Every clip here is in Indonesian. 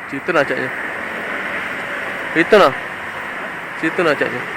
Situ nacaknya. Itu nah. Situ nacaknya.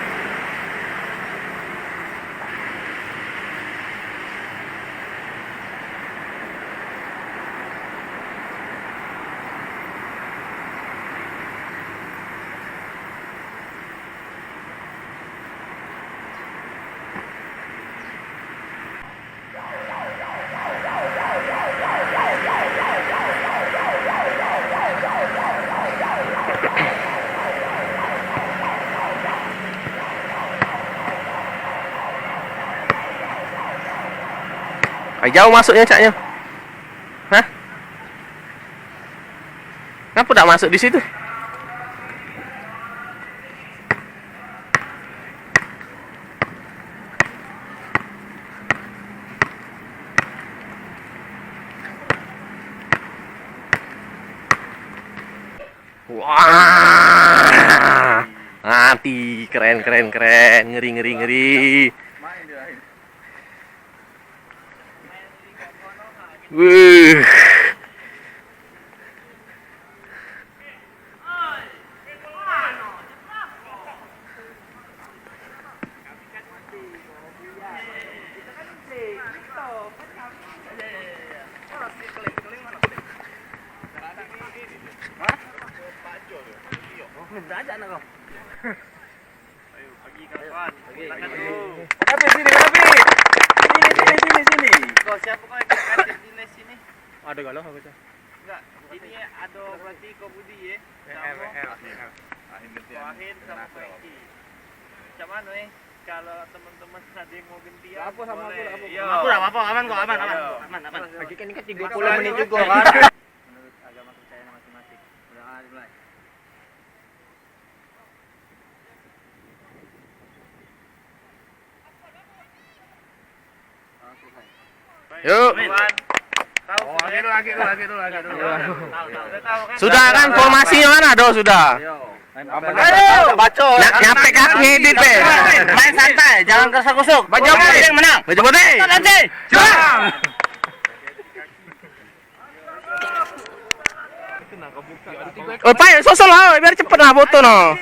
Jauh masuknya caknya. Hah? Kenapa tidak masuk di situ? Wah, mati, keren, ngeri. Wuh. Siapa kau yang kasih di sini? Ada galau apa cak? Enggak, ini ada berarti kau Budi ya. Wahid sama Faiki. Macam mana kalau teman-teman ada yang mau gantian? Apa sama aku? Aku enggak apa-apa, aman kok, aman. Lagi kan ini kan 30 menit juga kan. Menurut agama kepercayaan masing-masing. Udah dimulai. Yuk. Lagi. Sudah kan formasinya mana do sudah. Ayo, baca. Nyampe kaki ngedit be. Main santai, jangan kesak-kusuk. Baju putih yang menang. Baju putih. Nanti. Oh, Pak, sosol lah biar cepet lah foto no.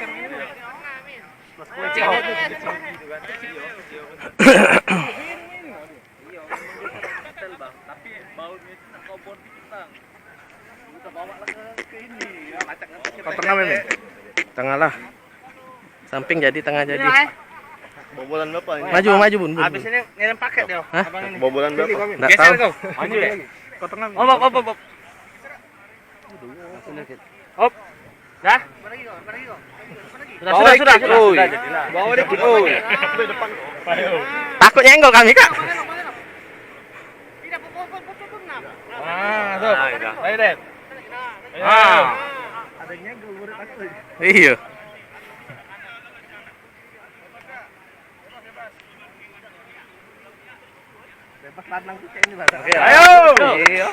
Kau tengah memang? Tengah lah. Samping jadi, tengah jadi. Bobolan berapa ini? Maju bun. Habis ini ngirim paket dia. Hah? Bobolan berapa? Nggak tahu. Maju deh. Kau tengah. Op. Op. Dah? Sudah. Bawa dikit. Oi. Takut nyenggol kami kak. Tuh. Ayo deh. Adanya gue murid aku. Iya. Bebas lanang tuh kayak ini lah. Ayo. Iya.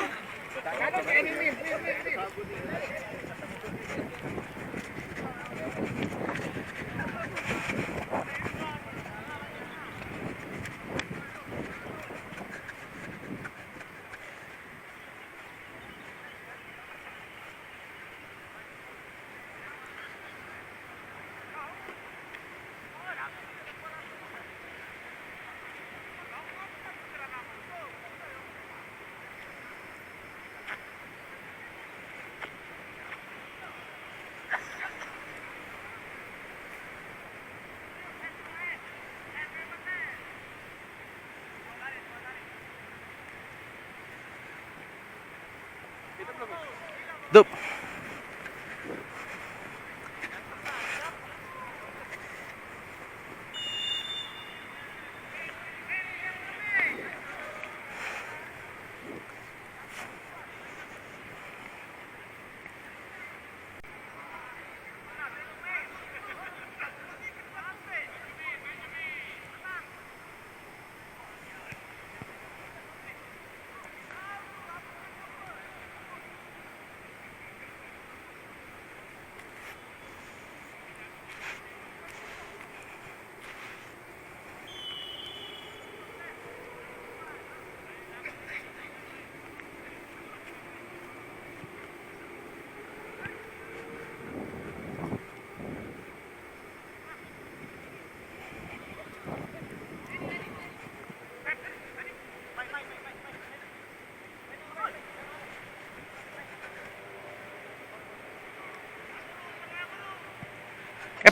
Dup.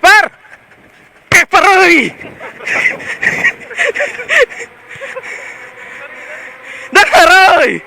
Keeper! Keeper, oi! Dengar, oi!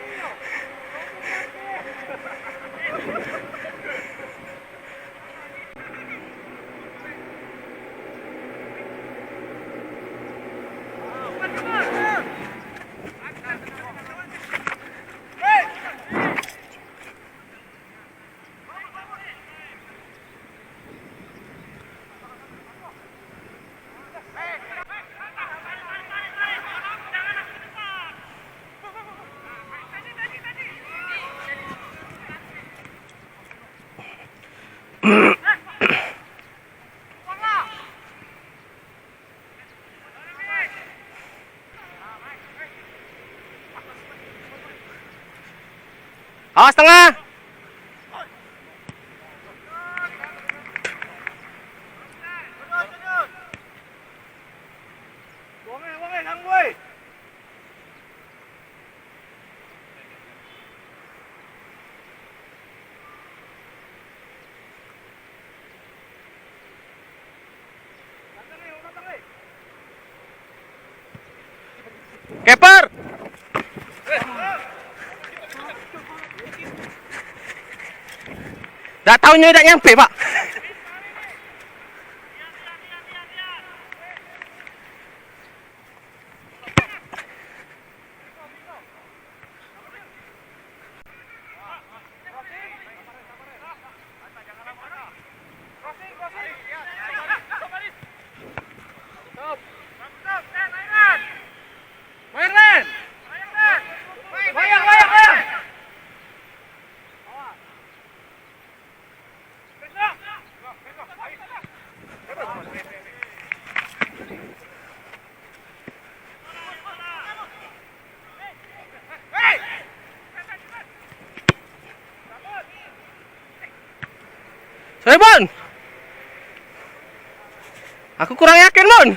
Awas tengah. Keeper. Dah tahunya tidak nyampe, Pak. Sorry, Bon. Aku kurang yakin, Bon.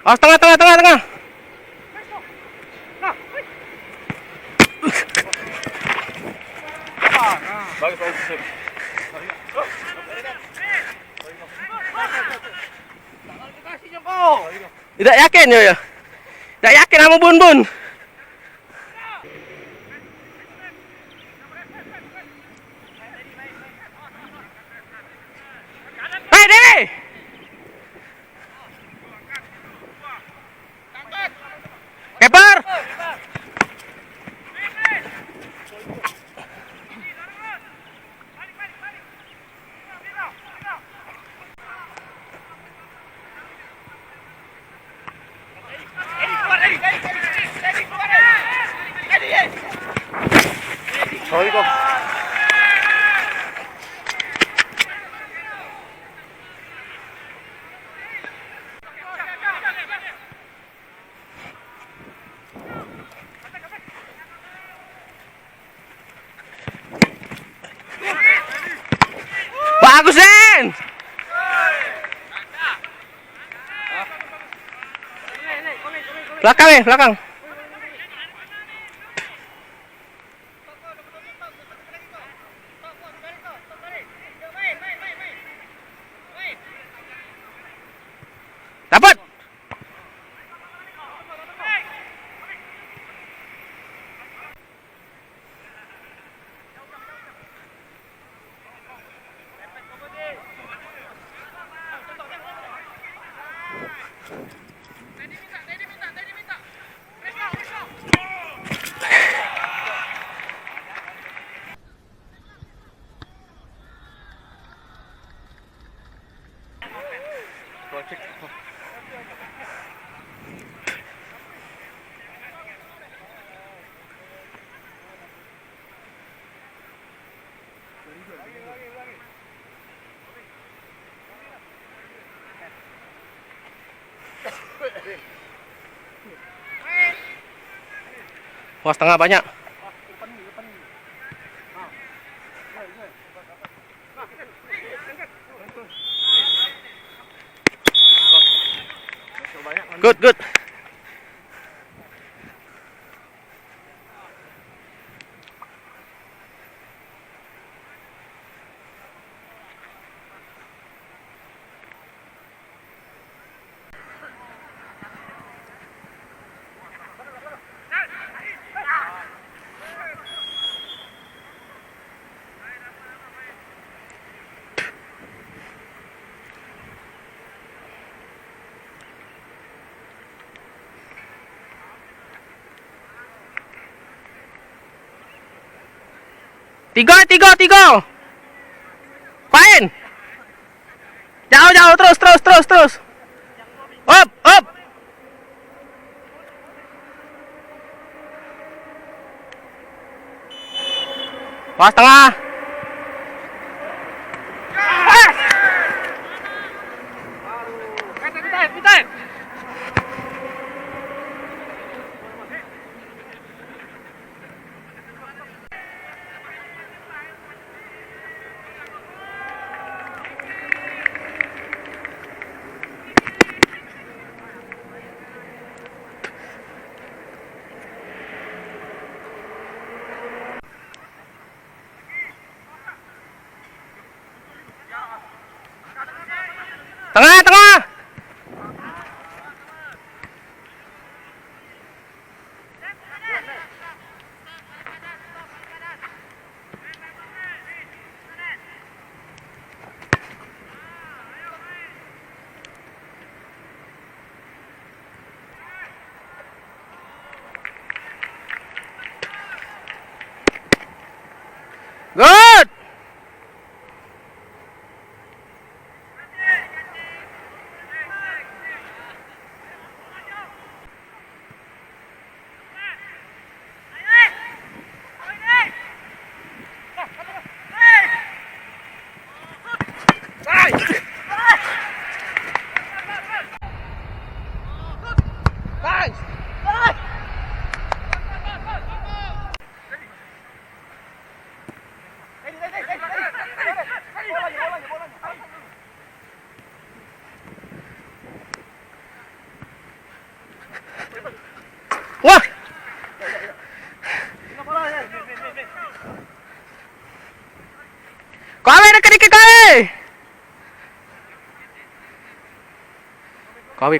Awas tengah. Bagus. Tidak yakin ya. Tidak yakin sama Bun. Pede. Keeper. Sorry kok. Bagus, Den. Belakang. Dapat. Wah, setengah banyak. Good, good. Tiga. Pain. Jauh, terus. Up. Pas tengah. Tengah. Good. Wah. Kawe nak dikit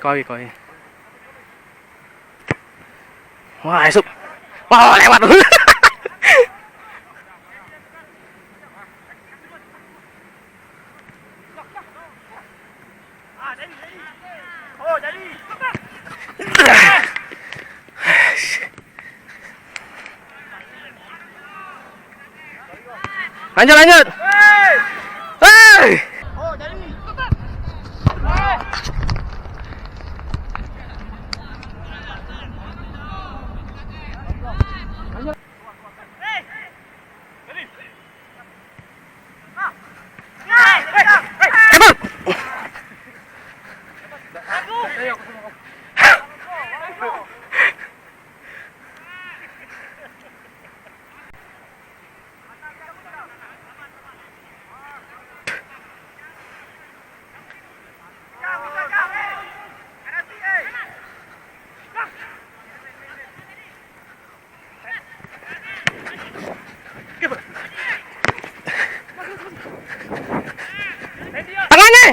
kawe. Wah, esok. Wah, lewat. Lanjut. Hey! Tangannya.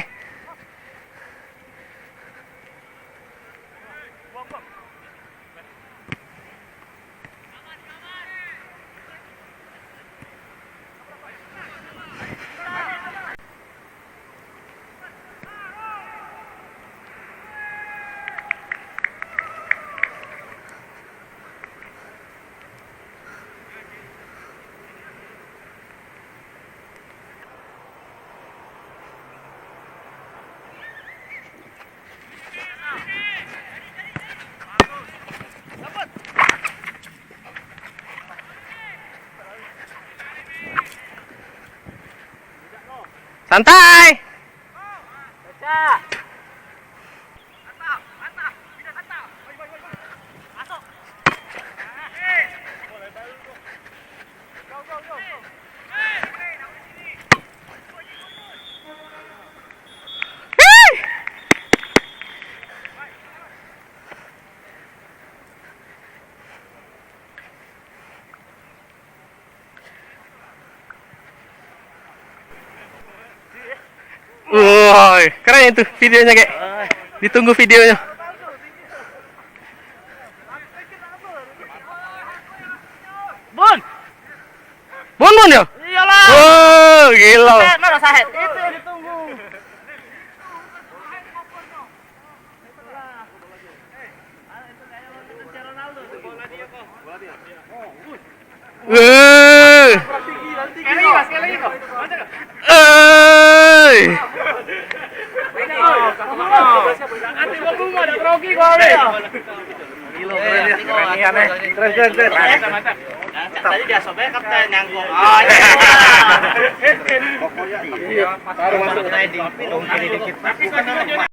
Santai. keren itu videonya kayak. Ditunggu videonya. Bun. Bun ya? Iyalah. Oh, gila. Mana Sahet? Itu yang ditunggu. Sekali lagi kok. Nanti mau bunga ada grogi kok ya. Keren. Tadi dia sobek kapten nyangkut. Oh iya. Taruh masuk. Tapi